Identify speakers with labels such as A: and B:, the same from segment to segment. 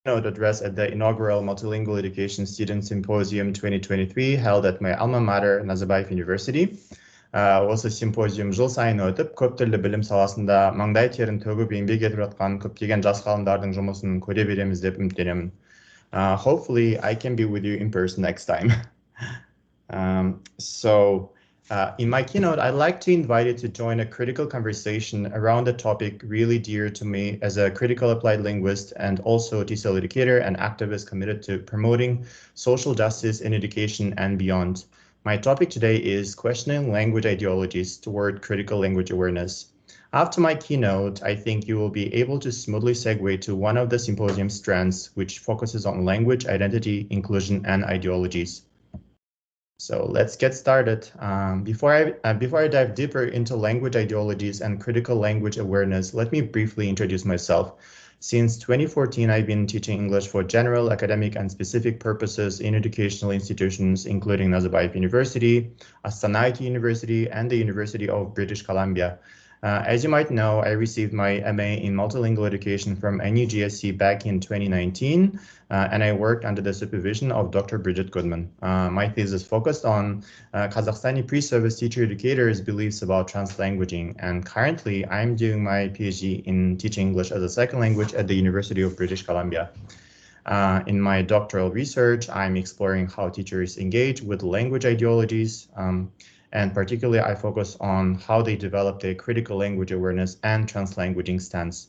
A: keynote address at the inaugural Multilingual Education Student Symposium 2023 held at my alma mater, Nazarbayev University. Осы симпозиум жыл сайын өтіп, көп тілді білім саласында маңдай терін төгіп еңбек етіп жатқан көптеген жас ғалымдардың жұмысын көре береміз деп үміттенемін. Hopefully, I can be with you in person next time. In my keynote, I'd like to invite you to join a critical conversation around a topic really dear to me as a critical applied linguist and also TESOL educator and activist committed to promoting social justice in education and beyond. My topic today is questioning language ideologies toward critical language awareness. After my keynote, I think you will be able to smoothly segue to one of the symposium's strands, which focuses on language, identity, inclusion, and ideologies. So let's get started. Before I dive deeper into language ideologies and critical language awareness, let me briefly introduce myself. Since 2014, I've been teaching English for general, academic, and specific purposes in educational institutions, including Nazarbayev University, Astana IT University, and the University of British Columbia. As you might know, I received my MA in multilingual education from NUGSC back in 2019, and I worked under the supervision of Dr. Bridget Goodman. My thesis focused on Kazakhstani pre-service teacher educators' beliefs about translanguaging, and currently I'm doing my PhD in teaching English as a second language at the University of British Columbia. In my doctoral research, I'm exploring how teachers engage with language ideologies, and particularly I focus on how they develop their critical language awareness and translanguaging stance.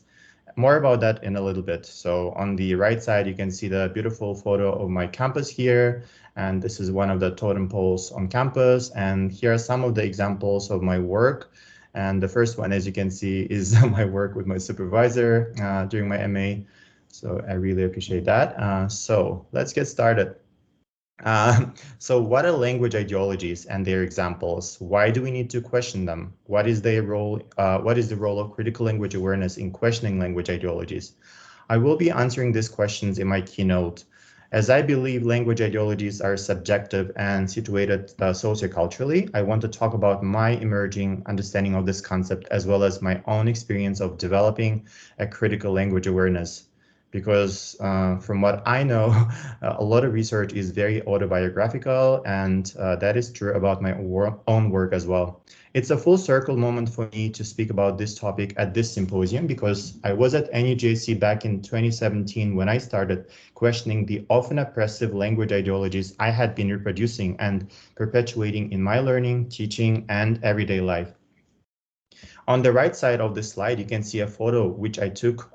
A: More about that in a little bit. So on the right side, you can see the beautiful photo of my campus here, and this is one of the totem poles on campus, and here are some of the examples of my work. And the first one, as you can see, is my work with my supervisor during my MA. So I really appreciate that. So let's get started. So what are language ideologies and their examples? Why do we need to question them? What is their role? What is the role of critical language awareness in questioning language ideologies? I will be answering these questions in my keynote, as I believe language ideologies are subjective and situated socioculturally. I want to talk about my emerging understanding of this concept, as well as my own experience of developing a critical language awareness. Because from what I know, a lot of research is very autobiographical, and that is true about my own work as well. It's a full circle moment for me to speak about this topic at this symposium, because I was at NUJC back in 2017 when I started questioning the often oppressive language ideologies I had been reproducing and perpetuating in my learning, teaching, and everyday life. On the right side of this slide, you can see a photo which I took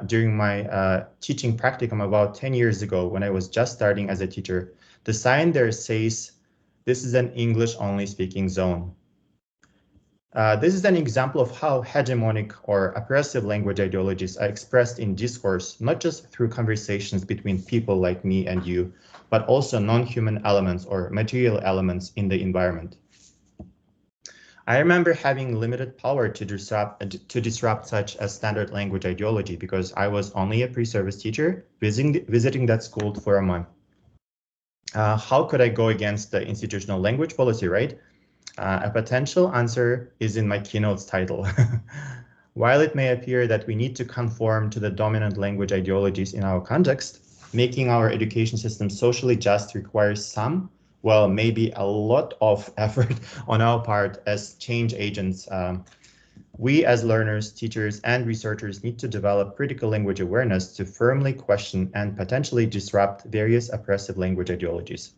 A: during my teaching practicum about 10 years ago when I was just starting as a teacher. The sign there says, "This is an English-only speaking zone." This is an example of how hegemonic or oppressive language ideologies are expressed in discourse, not just through conversations between people like me and you, but also non-human elements or material elements in the environment. I remember having limited power to disrupt such a standard language ideology because I was only a pre-service teacher visiting that school for a month. How could I go against the institutional language policy, right? A potential answer is in my keynote's title. While it may appear that we need to conform to the dominant language ideologies in our context, making our education system socially just requires some, well, maybe a lot of effort on our part as change agents. We as learners, teachers, and researchers need to develop critical language awareness to firmly question and potentially disrupt various oppressive language ideologies.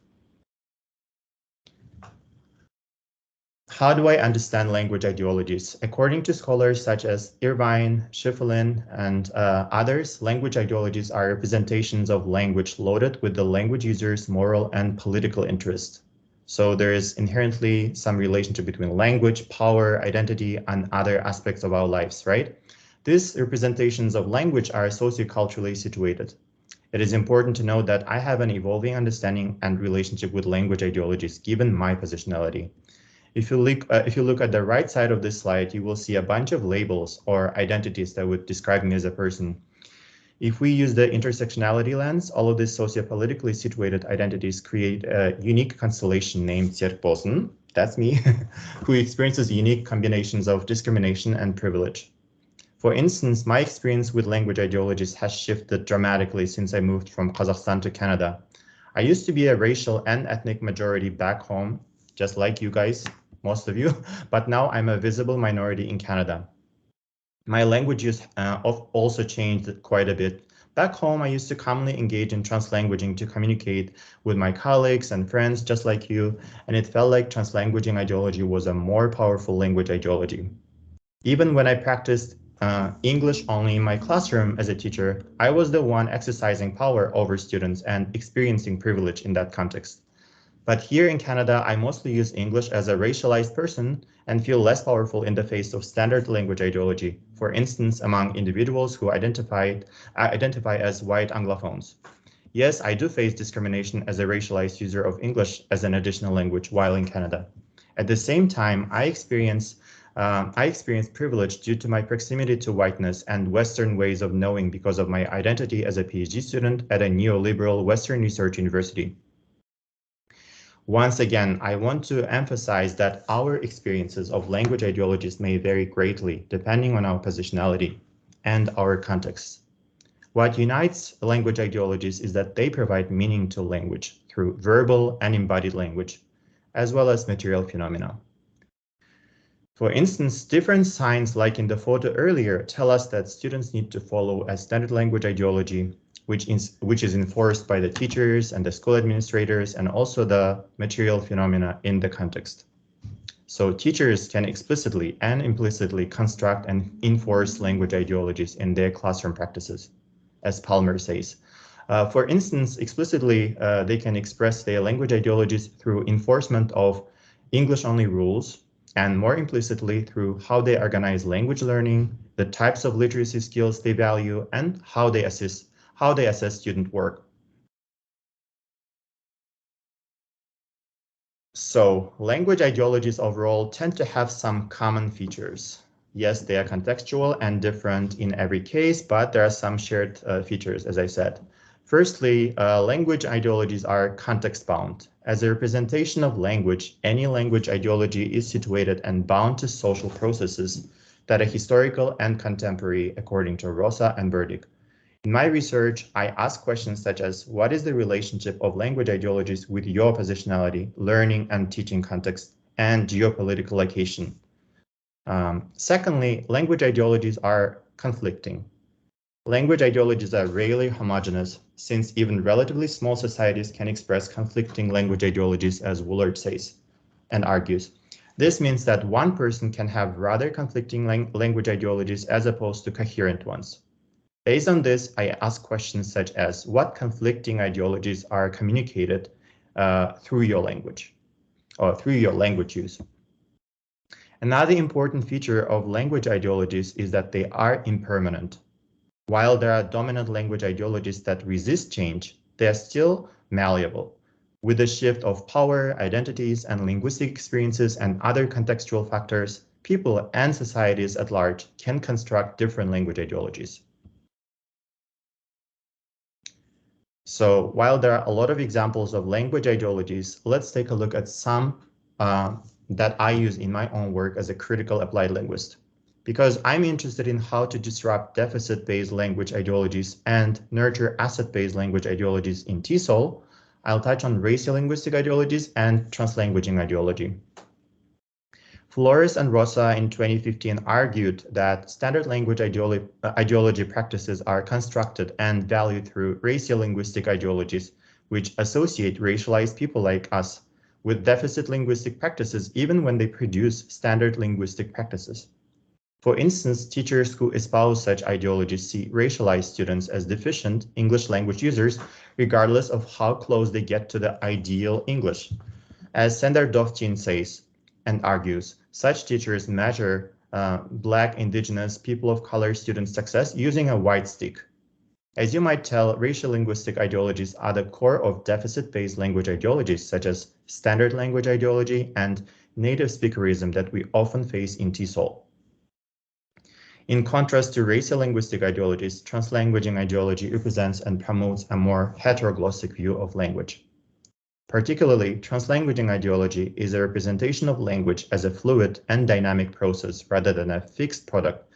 A: How do I understand language ideologies? According to scholars such as Irvine, Schiffelin, and others, language ideologies are representations of language loaded with the language user's moral and political interest. So there is inherently some relationship between language, power, identity, and other aspects of our lives, right? These representations of language are socioculturally situated. It is important to note that I have an evolving understanding and relationship with language ideologies given my positionality. If you look at the right side of this slide, you will see a bunch of labels or identities that would describe me as a person. If we use the intersectionality lens, all of these sociopolitically situated identities create a unique constellation named Serikbolsyn, that's me, who experiences unique combinations of discrimination and privilege. For instance, my experience with language ideologies has shifted dramatically since I moved from Kazakhstan to Canada. I used to be a racial and ethnic majority back home, just like you guys, most of you, but now I'm a visible minority in Canada. My language use also changed quite a bit. Back home, I used to commonly engage in translanguaging to communicate with my colleagues and friends just like you, and it felt like translanguaging ideology was a more powerful language ideology. Even when I practiced English only in my classroom as a teacher, I was the one exercising power over students and experiencing privilege in that context. But here in Canada, I mostly use English as a racialized person and feel less powerful in the face of standard language ideology, for instance, among individuals who identify as white Anglophones. Yes, I do face discrimination as a racialized user of English as an additional language while in Canada. At the same time, I experience privilege due to my proximity to whiteness and Western ways of knowing because of my identity as a PhD student at a neoliberal Western research university. Once again, I want to emphasize that our experiences of language ideologies may vary greatly depending on our positionality and our context. What unites language ideologies is that they provide meaning to language through verbal and embodied language, as well as material phenomena. For instance, different signs like in the photo earlier tell us that students need to follow a standard language ideology which is enforced by the teachers and the school administrators and also the material phenomena in the context. So teachers can explicitly and implicitly construct and enforce language ideologies in their classroom practices, as Palmer says. For instance, explicitly, they can express their language ideologies through enforcement of English-only rules, and more implicitly through how they organize language learning, the types of literacy skills they value, and how they assess student work. So language ideologies overall tend to have some common features. Yes, they are contextual and different in every case, but there are some shared features, as I said. Firstly, language ideologies are context-bound. As a representation of language, any language ideology is situated and bound to social processes that are historical and contemporary, according to Rosa and Burdick. In my research, I ask questions such as, what is the relationship of language ideologies with your positionality, learning and teaching context, and geopolitical location? Secondly, language ideologies are conflicting. Language ideologies are rarely homogeneous, since even relatively small societies can express conflicting language ideologies, as Woolard says and argues. This means that one person can have rather conflicting language ideologies as opposed to coherent ones. Based on this, I ask questions such as, what conflicting ideologies are communicated through your language or through your language use? Another important feature of language ideologies is that they are impermanent. While there are dominant language ideologies that resist change, they are still malleable. With the shift of power, identities, and linguistic experiences and other contextual factors, people and societies at large can construct different language ideologies. So while there are a lot of examples of language ideologies, let's take a look at some that I use in my own work as a critical applied linguist. Because I'm interested in how to disrupt deficit-based language ideologies and nurture asset-based language ideologies in TESOL, I'll touch on racial linguistic ideologies and translanguaging ideology. Flores and Rosa in 2015 argued that standard language ideology practices are constructed and valued through racial linguistic ideologies, which associate racialized people like us with deficit linguistic practices even when they produce standard linguistic practices. For instance, teachers who espouse such ideologies see racialized students as deficient English language users, regardless of how close they get to the ideal English. As Sender Dovchin says and argues, such teachers measure Black, Indigenous, people of color student success using a white stick. As you might tell, racial linguistic ideologies are the core of deficit-based language ideologies, such as standard language ideology and native speakerism that we often face in TESOL. In contrast to racial linguistic ideologies, translanguaging ideology represents and promotes a more heteroglossic view of language. Particularly, translanguaging ideology is a representation of language as a fluid and dynamic process rather than a fixed product,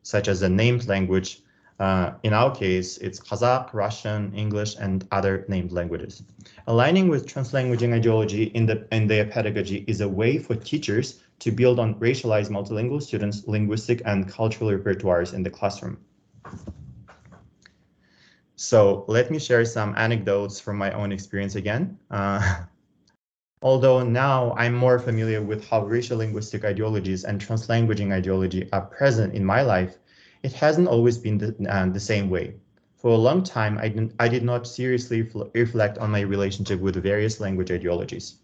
A: such as a named language. In our case, it's Kazakh, Russian, English, and other named languages. Aligning with translanguaging ideology in their pedagogy is a way for teachers to build on racialized multilingual students' linguistic and cultural repertoires in the classroom. So let me share some anecdotes from my own experience again. Although now I'm more familiar with how racial linguistic ideologies and translanguaging ideology are present in my life, it hasn't always been the same way. For a long time, I did not seriously reflect on my relationship with various language ideologies.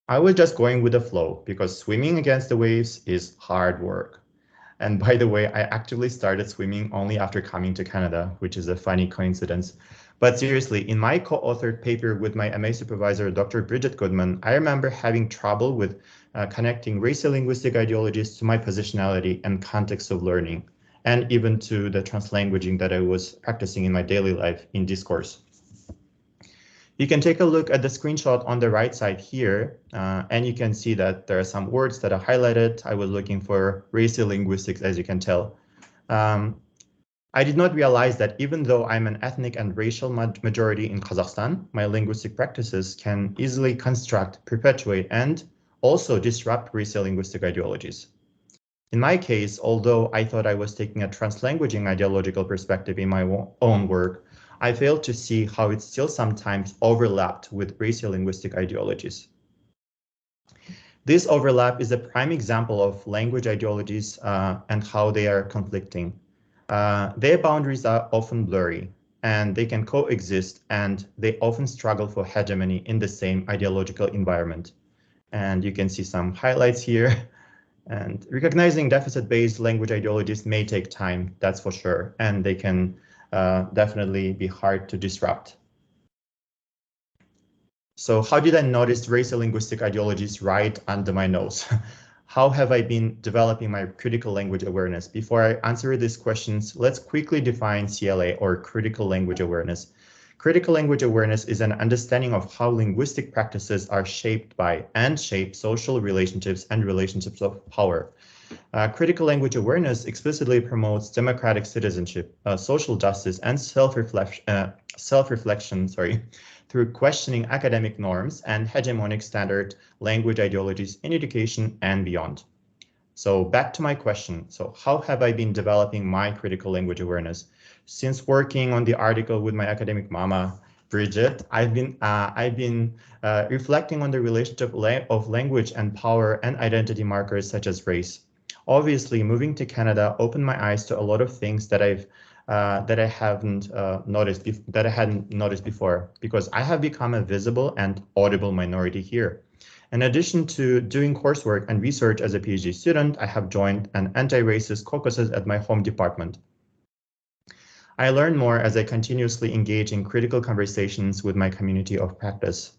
A: I was just going with the flow because swimming against the waves is hard work. And by the way, I actively started swimming only after coming to Canada, which is a funny coincidence. But seriously, in my co-authored paper with my MA supervisor, Dr. Bridget Goodman, I remember having trouble with connecting racial linguistic ideologies to my positionality and context of learning, and even to the translanguaging that I was practicing in my daily life in discourse. You can take a look at the screenshot on the right side here, and you can see that there are some words that are highlighted. I was looking for racial linguistics, as you can tell. I did not realize that even though I'm an ethnic and racial majority in Kazakhstan, my linguistic practices can easily construct, perpetuate, and also disrupt racial linguistic ideologies. In my case, although I thought I was taking a translanguaging ideological perspective in my own work, I failed to see how it still sometimes overlapped with racial linguistic ideologies. This overlap is a prime example of language ideologies and how they are conflicting. Their boundaries are often blurry, and they can coexist, and they often struggle for hegemony in the same ideological environment. And you can see some highlights here. And recognizing deficit-based language ideologies may take time, that's for sure, and they can definitely be hard to disrupt. So how did I notice racial linguistic ideologies right under my nose? How have I been developing my critical language awareness? Before I answer these questions, let's quickly define CLA, or critical language awareness. Critical language awareness is an understanding of how linguistic practices are shaped by and shape social relationships and relationships of power. Critical language awareness explicitly promotes democratic citizenship, social justice, and self-reflection, through questioning academic norms and hegemonic standard language ideologies in education and beyond. So back to my question. So how have I been developing my critical language awareness? Since working on the article with my academic mama, Bridget, I've been reflecting on the relationship of language and power and identity markers such as race. Obviously, moving to Canada opened my eyes to a lot of things that I hadn't noticed before, because I have become a visible and audible minority here. In addition to doing coursework and research as a PhD student, I have joined an anti-racist caucus at my home department. I learn more as I continuously engage in critical conversations with my community of practice.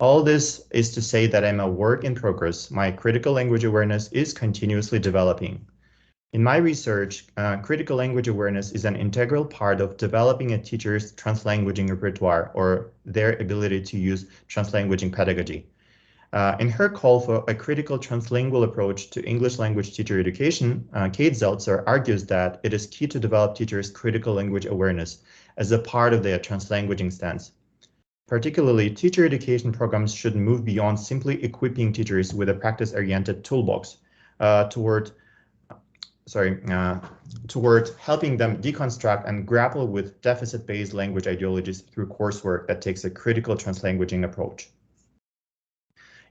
A: All this is to say that I'm a work in progress. My critical language awareness is continuously developing. In my research, critical language awareness is an integral part of developing a teacher's translanguaging repertoire, or their ability to use translanguaging pedagogy. In her call for a critical translingual approach to English language teacher education, Kate Zeltzer argues that it is key to develop teachers' critical language awareness as a part of their translanguaging stance. Particularly, teacher education programs should move beyond simply equipping teachers with a practice-oriented toolbox toward helping them deconstruct and grapple with deficit-based language ideologies through coursework that takes a critical translanguaging approach.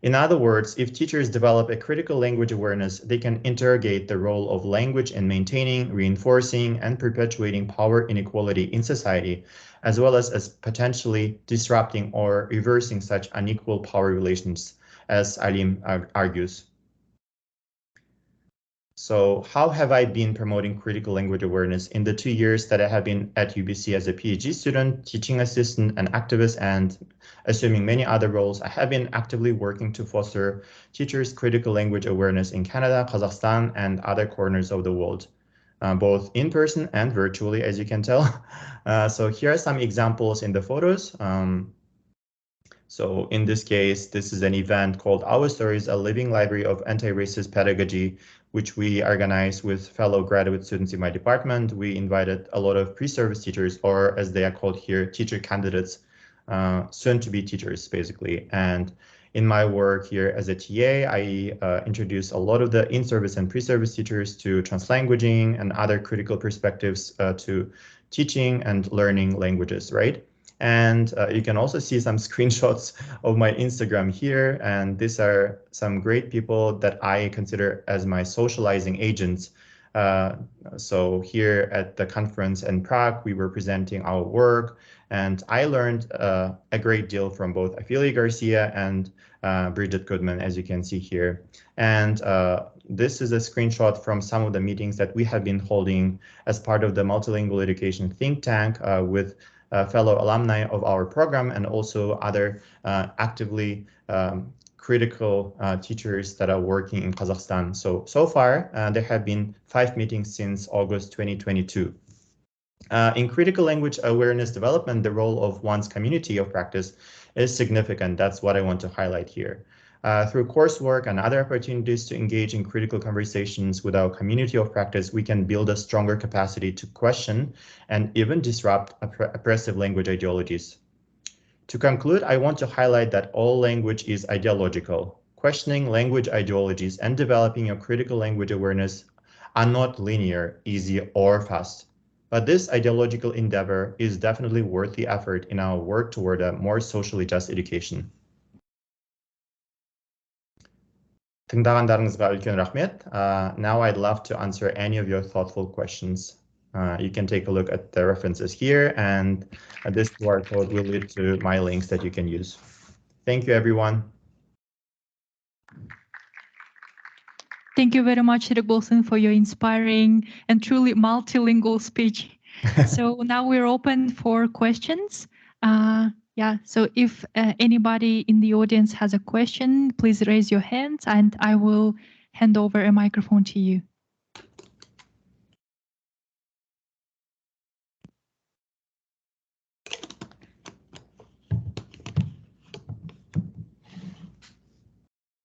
A: In other words, if teachers develop a critical language awareness, they can interrogate the role of language in maintaining, reinforcing, and perpetuating power inequality in society, as well as potentially disrupting or reversing such unequal power relations, as Alim argues. So how have I been promoting critical language awareness in the 2 years that I have been at UBC as a PhD student, teaching assistant, and activist, and assuming many other roles? I have been actively working to foster teachers' critical language awareness in Canada, Kazakhstan, and other corners of the world, both in person and virtually, as you can tell. So here are some examples in the photos. So in this case, this is an event called Our Stories, a Living Library of Anti-Racist Pedagogy which we organized with fellow graduate students in my department. We invited a lot of pre-service teachers, or as they are called here, teacher candidates, soon to be teachers, basically. And in my work here as a TA, I introduce a lot of the in-service and pre-service teachers to translanguaging and other critical perspectives to teaching and learning languages, right? And you can also see some screenshots of my Instagram here. And these are some great people that I consider as my socializing agents. So here at the conference in Prague, we were presenting our work. And I learned a great deal from both Ophelia Garcia and Bridget Goodman, as you can see here. And this is a screenshot from some of the meetings that we have been holding as part of the multilingual education think tank with fellow alumni of our program and also other actively critical teachers that are working in Kazakhstan. So far, there have been 5 meetings since August 2022. In critical language awareness development, the role of one's community of practice is significant. That's what I want to highlight here. Through coursework and other opportunities to engage in critical conversations with our community of practice, we can build a stronger capacity to question and even disrupt oppressive language ideologies. To conclude, I want to highlight that all language is ideological. Questioning language ideologies and developing your critical language awareness are not linear, easy, or fast. But this ideological endeavor is definitely worth the effort in our work toward a more socially just education. Тыңдағандарыңызға үлкен рахмет. Now I'd love to answer any of your thoughtful questions. You can take a look at the references here, and this QR code will lead to my links that you can use. Thank you, everyone.
B: Thank you very much, Serikbolsyn, for your inspiring and truly multilingual speech. So now we're open for questions. So if anybody in the audience has a question, please raise your hands and I will hand over a microphone to you.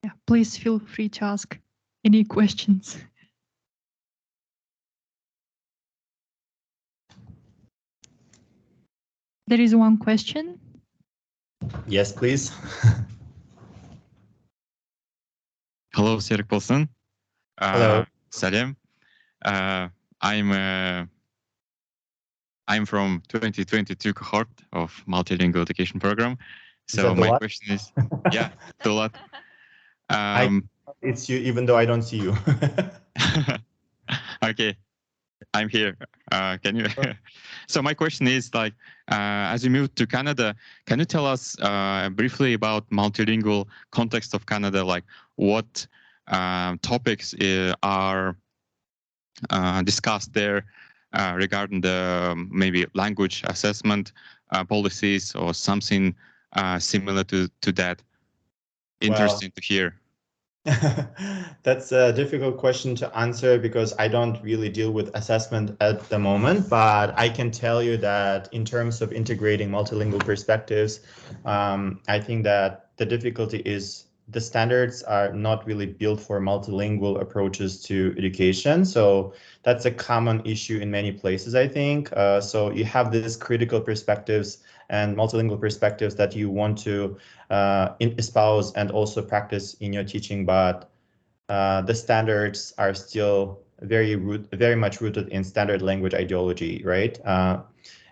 B: Yeah, please feel free to ask any questions. There is one question.
A: Yes, please.
C: Hello, Serikbolsyn.
A: Hello.
C: Salim. I'm from 2022 cohort of multilingual education program. So my question is, yeah, a lot.
A: It's you, even though I don't see you.
C: Okay, I'm here. Can you? So my question is, like, as you moved to Canada, can you tell us briefly about multilingual context of Canada? Like, what topics are discussed there regarding the maybe language assessment policies or something similar to that? Interesting to hear.
A: That's a difficult question to answer because I don't really deal with assessment at the moment, but I can tell you that in terms of integrating multilingual perspectives, I think that the difficulty is the standards are not really built for multilingual approaches to education. So that's a common issue in many places, I think. So you have these critical perspectives and multilingual perspectives that you want to espouse and also practice in your teaching, but the standards are still very much rooted in standard language ideology, right?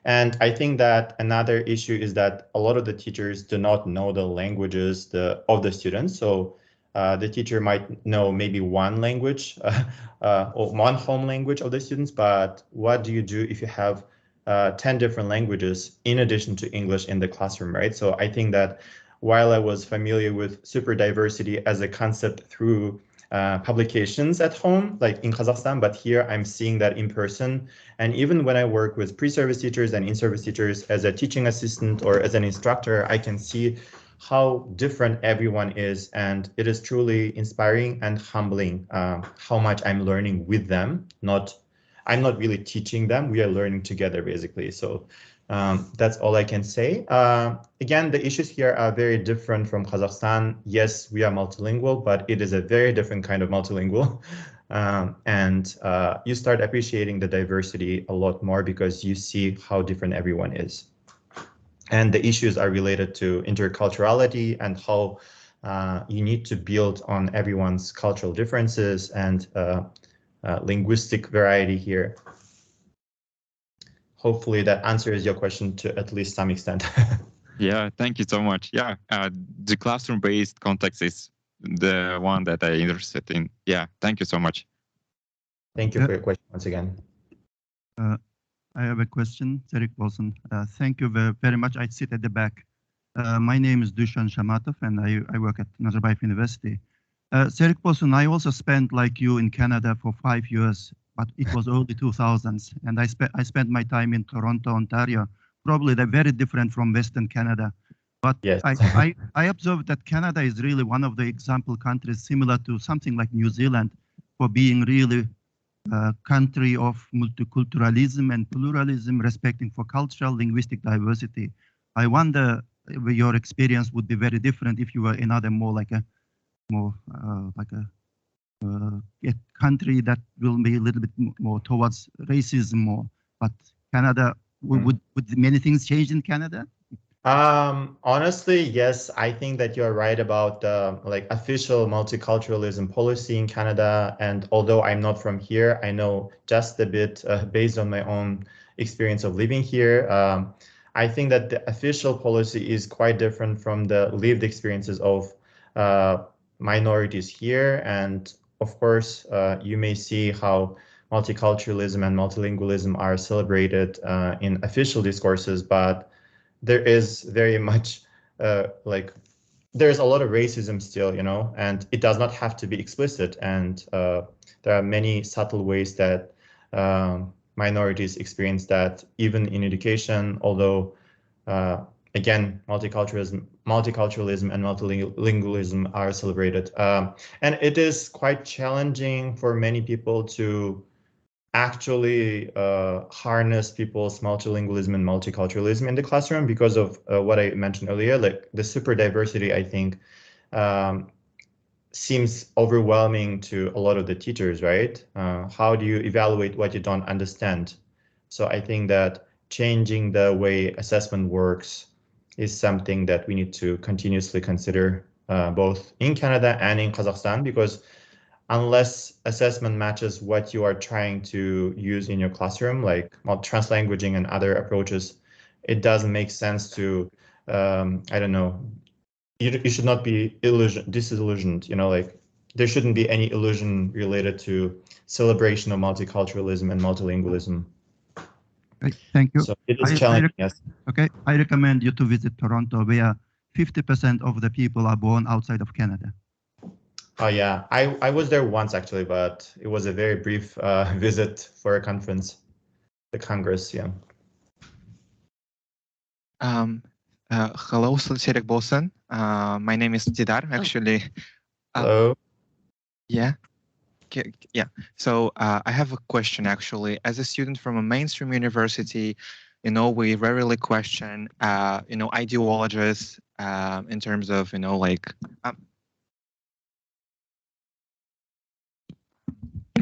A: And I think that another issue is that a lot of the teachers do not know the languages of the students. So the teacher might know maybe one language or one home language of the students, but what do you do if you have 10 different languages in addition to English in the classroom, right? So I think that while I was familiar with super diversity as a concept through publications at home, like in Kazakhstan, but here I'm seeing that in person. And even when I work with pre-service teachers and in-service teachers as a teaching assistant or as an instructor, I can see how different everyone is. And it is truly inspiring and humbling how much I'm learning with them. I'm not really teaching them, we are learning together basically. So that's all I can say. Again, the issues here are very different from Kazakhstan. Yes, we are multilingual, but it is a very different kind of multilingual. and you start appreciating the diversity a lot more because you see how different everyone is. And the issues are related to interculturality and how you need to build on everyone's cultural differences and linguistic variety here. Hopefully that answers your question to at least some extent.
C: Yeah, thank you so much. Yeah, the classroom-based context is the one that I'm interested in. Yeah, thank you so much.
A: Thank you for your question once again.
D: I have a question, Serikbolsyn. Thank you very much. I sit at the back. My name is Dushan Shamatov, and I work at Nazarbayev University. Serikbolsyn, I also spent, like you, in Canada for 5 years, but it was early 2000s, and I spent my time in Toronto, Ontario. Probably they're very different from Western Canada. But yes. I observed that Canada is really one of the example countries similar to something like New Zealand for being really a country of multiculturalism and pluralism, respecting for cultural, linguistic diversity. I wonder if your experience would be very different if you were in other more like a country that will be a little bit more towards racism more. But Canada, would many things change in Canada?
A: Honestly, yes, I think that you're right about the official multiculturalism policy in Canada. And although I'm not from here, I know just a bit based on my own experience of living here. I think that the official policy is quite different from the lived experiences of minorities here. And of course, you may see how multiculturalism and multilingualism are celebrated in official discourses, but there is very much there's a lot of racism still, and it does not have to be explicit. And there are many subtle ways that minorities experience that even in education, although again, multiculturalism and multilingualism are celebrated. And it is quite challenging for many people to actually harness people's multilingualism and multiculturalism in the classroom because of what I mentioned earlier, like the super diversity, I think, seems overwhelming to a lot of the teachers, right? How do you evaluate what you don't understand? So I think that changing the way assessment works is something that we need to continuously consider both in Canada and in Kazakhstan, because unless assessment matches what you are trying to use in your classroom, like translanguaging and other approaches, it doesn't make sense to, I don't know, you should not be disillusioned, there shouldn't be any illusion related to celebration of multiculturalism and multilingualism.
D: Okay, thank you.
A: So it is challenging, yes.
D: Okay, I recommend you to visit Toronto, where 50% of the people are born outside of Canada.
A: Oh yeah, I was there once actually, but it was a very brief visit for a conference, the Congress, yeah.
E: Hello, Serikbolsyn. My name is Didar, actually.
A: Hello.
E: Yeah. Yeah. So I have a question, actually. As a student from a mainstream university, we rarely question, ideologies in terms of,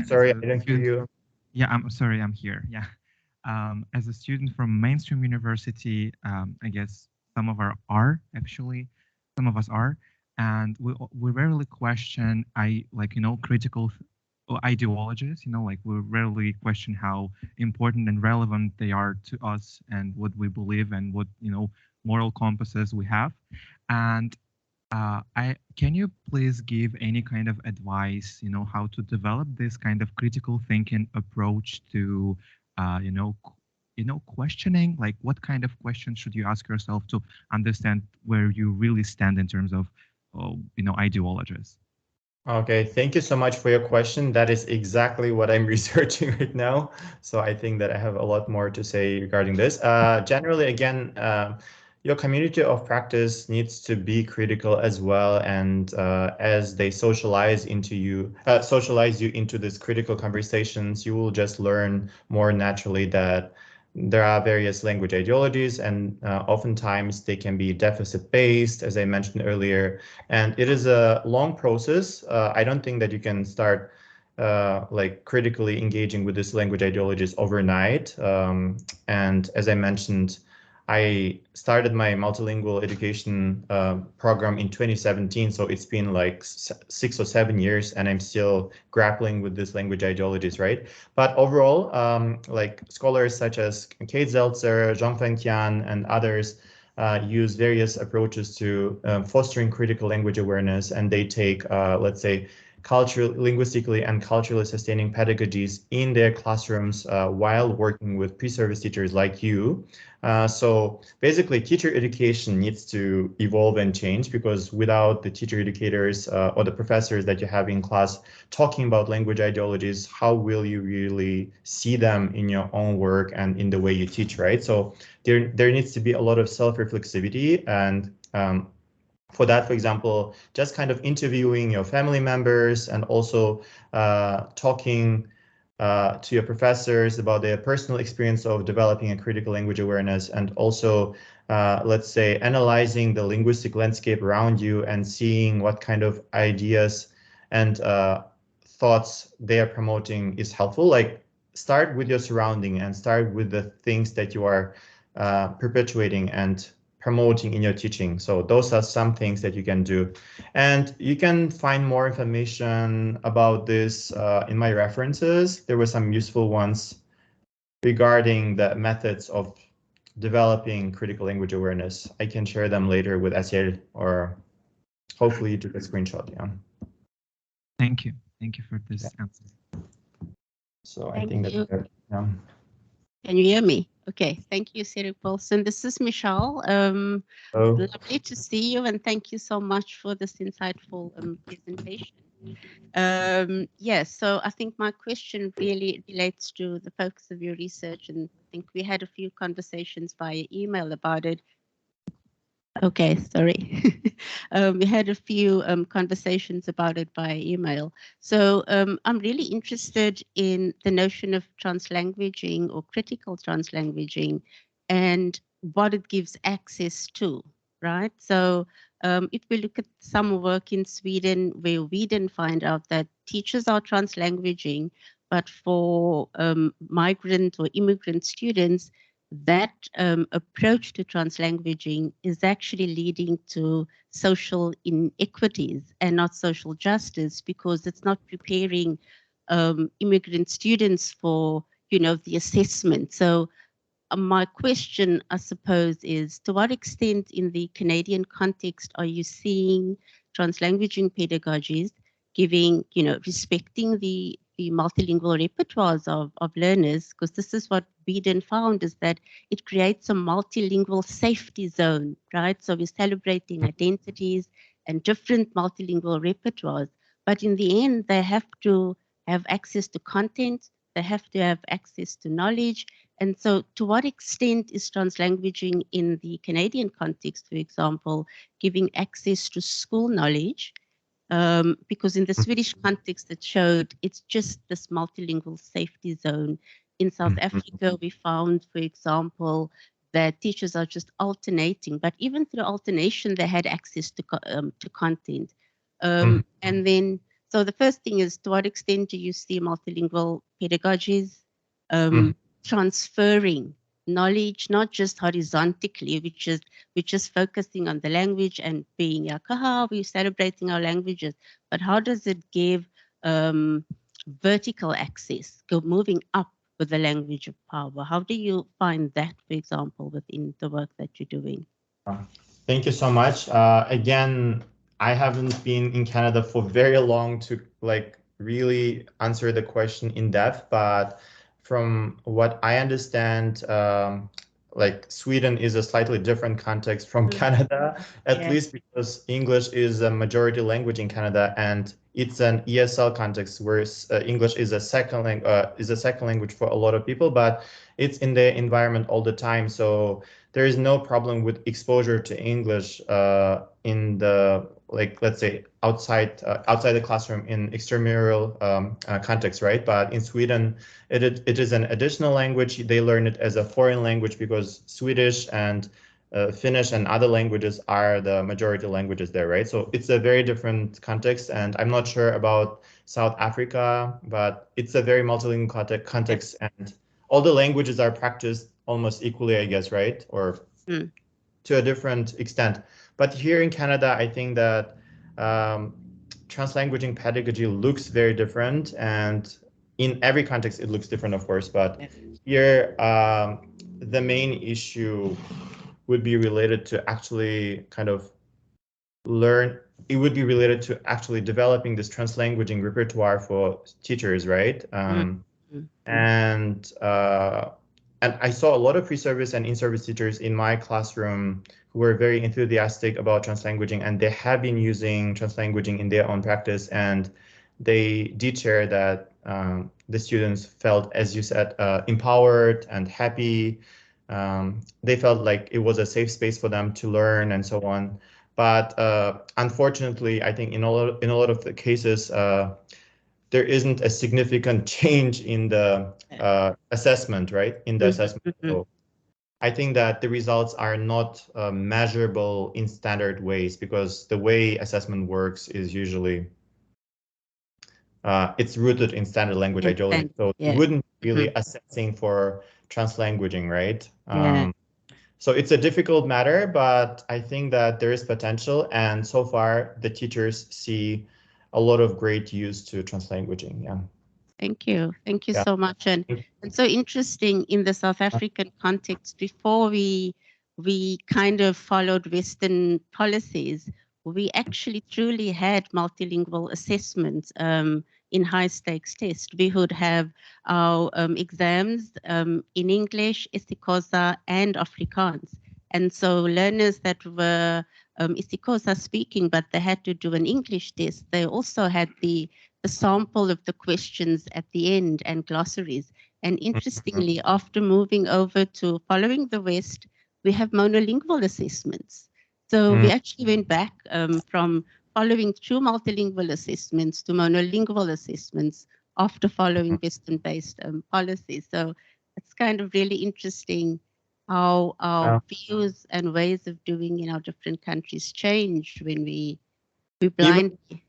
A: Sorry, I didn't hear you.
F: Yeah, I'm sorry, I'm here. Yeah. As a student from mainstream university, I guess some of us are, and we rarely question critical ideologies, we rarely question how important and relevant they are to us and what we believe and what moral compasses we have. And can you please give any kind of advice, how to develop this kind of critical thinking approach to, questioning, like what kind of questions should you ask yourself to understand where you really stand in terms of, ideologies?
A: Okay, thank you so much for your question. That is exactly what I'm researching right now. So I think that I have a lot more to say regarding this. Generally, again, your community of practice needs to be critical as well, and as they socialize you into these critical conversations, you will just learn more naturally that there are various language ideologies, and oftentimes they can be deficit-based, as I mentioned earlier, and it is a long process. I don't think that you can start like critically engaging with this language ideologies overnight. And as I mentioned, I started my multilingual education program in 2017, so it's been like 6 or 7 years, and I'm still grappling with this language ideologies, right? But overall, like scholars such as Kate Zeltzer, Zhongfeng Tian, and others use various approaches to fostering critical language awareness, and they take, let's say, linguistically and culturally sustaining pedagogies in their classrooms while working with pre-service teachers like you. So basically, teacher education needs to evolve and change, because without the teacher educators or the professors that you have in class talking about language ideologies, how will you really see them in your own work and in the way you teach, right? So there needs to be a lot of self-reflexivity, and for that, for example, just kind of interviewing your family members and also talking to your professors about their personal experience of developing a critical language awareness, and also, let's say, analyzing the linguistic landscape around you and seeing what kind of ideas and thoughts they are promoting is helpful. Like, start with your surrounding and start with the things that you are perpetuating and promoting in your teaching. So those are some things that you can do. And you can find more information about this in my references. There were some useful ones regarding the methods of developing critical language awareness. I can share them later with Asiel, or hopefully you took a screenshot. Yeah.
F: Thank you. Thank you for this answer.
A: So I think that's it. Yeah.
G: Can you hear me? Okay, thank you, Serikbolsyn. This is Michelle. Lovely to see you, and thank you so much for this insightful presentation. Yes, so I think my question really relates to the focus of your research, and I think we had a few conversations via email about it. Okay, sorry. We had a few conversations about it by email. So I'm really interested in the notion of translanguaging or critical translanguaging and what it gives access to, right? So if we look at some work in Sweden where we didn't find out that teachers are translanguaging, but for migrant or immigrant students, that approach to translanguaging is actually leading to social inequities and not social justice, because it's not preparing immigrant students for, you know, the assessment. So my question, I suppose, is to what extent in the Canadian context are you seeing translanguaging pedagogies giving, you know, respecting the multilingual repertoires of learners, because this is what Beden found, is that it creates a multilingual safety zone, right? So we're celebrating identities and different multilingual repertoires, but in the end, they have to have access to content, they have to have access to knowledge. And so to what extent is translanguaging in the Canadian context, for example, giving access to school knowledge? Because in the Swedish context, it showed it's just this multilingual safety zone. In South Africa, we found, for example, that teachers are just alternating, but even through alternation, they had access to content. And then, so the first thing is, to what extent do you see multilingual pedagogies transferring knowledge, not just horizontally, which is focusing on the language and being yakaha, we're celebrating our languages, but how does it give vertical access, moving up with the language of power? How do you find that, for example, within the work that you're doing?
A: Thank you so much. Again, I haven't been in Canada for very long to like really answer the question in depth, but from what I understand, like Sweden is a slightly different context from Canada, at least because English is a majority language in Canada, and it's an ESL context, whereas English is a second language for a lot of people, but it's in the environment all the time. So there is no problem with exposure to English in the, like, let's say outside the classroom in extramural context, right? But in Sweden, it is an additional language. They learn it as a foreign language because Swedish and Finnish and other languages are the majority languages there, right? So it's a very different context, and I'm not sure about South Africa, but it's a very multilingual context, and all the languages are practiced almost equally, I guess, right? Or to a different extent. But here in Canada, I think that translanguaging pedagogy looks very different, and in every context it looks different, of course, but here the main issue would be related to actually kind of it would be related to actually developing this translanguaging repertoire for teachers, right? And I saw a lot of pre-service and in-service teachers in my classroom who were very enthusiastic about translanguaging, and they have been using translanguaging in their own practice, and they did share that the students felt, as you said, empowered and happy. They felt like it was a safe space for them to learn and so on. But unfortunately, I think in a lot of the cases, there isn't a significant change in the assessment, right? In the assessment. So I think that the results are not measurable in standard ways, because the way assessment works is usually it's rooted in standard language ideology. So it wouldn't really assessing for translanguaging, right? So it's a difficult matter, but I think that there is potential, and so far the teachers see a lot of great use to translanguaging. Yeah.
G: Thank you so much, and so interesting in the South African context. Before we kind of followed Western policies, we actually truly had multilingual assessments in high stakes tests. We would have our exams in English, isiXhosa, and Afrikaans. And so learners that were isiXhosa speaking, but they had to do an English test, they also had the sample of the questions at the end and glossaries. And interestingly, after moving over to following the West, we have monolingual assessments. So we actually went back from following true multilingual assessments to monolingual assessments after following Western-based policies. So it's kind of really interesting how our views and ways of doing in our different countries changed when we blindly.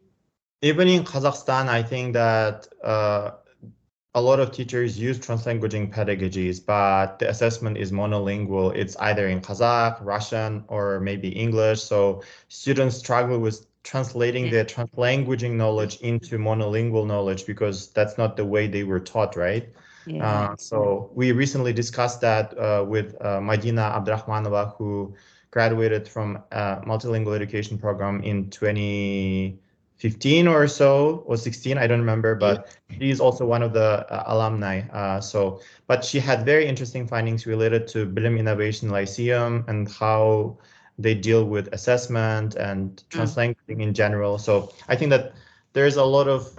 A: Even in Kazakhstan, I think that a lot of teachers use translanguaging pedagogies, but the assessment is monolingual. It's either in Kazakh, Russian, or maybe English. So students struggle with translating their translanguaging knowledge into monolingual knowledge, because that's not the way they were taught, right? So we recently discussed that with Madina Abdrahmanova, who graduated from a multilingual education program in 2015 or so, or 16, I don't remember, but she's also one of the alumni. But she had very interesting findings related to Bilim Innovation Lyceum and how they deal with assessment and translanguaging in general. So I think that there's a lot of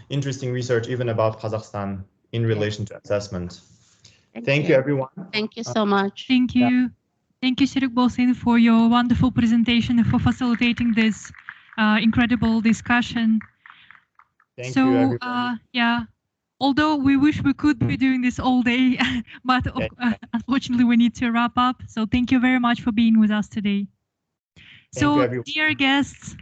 A: interesting research even about Kazakhstan in relation to assessment. Thank you, everyone.
G: Thank you so much.
B: Thank you. Thank you, Serikbolsyn, for your wonderful presentation and for facilitating this incredible discussion.
A: Thank you, everyone.
B: Although we wish we could be doing this all day, but unfortunately we need to wrap up. So thank you very much for being with us today. So dear guests,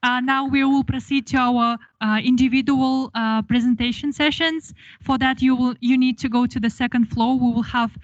B: now we will proceed to our individual presentation sessions. For that, you need to go to the second floor. We will have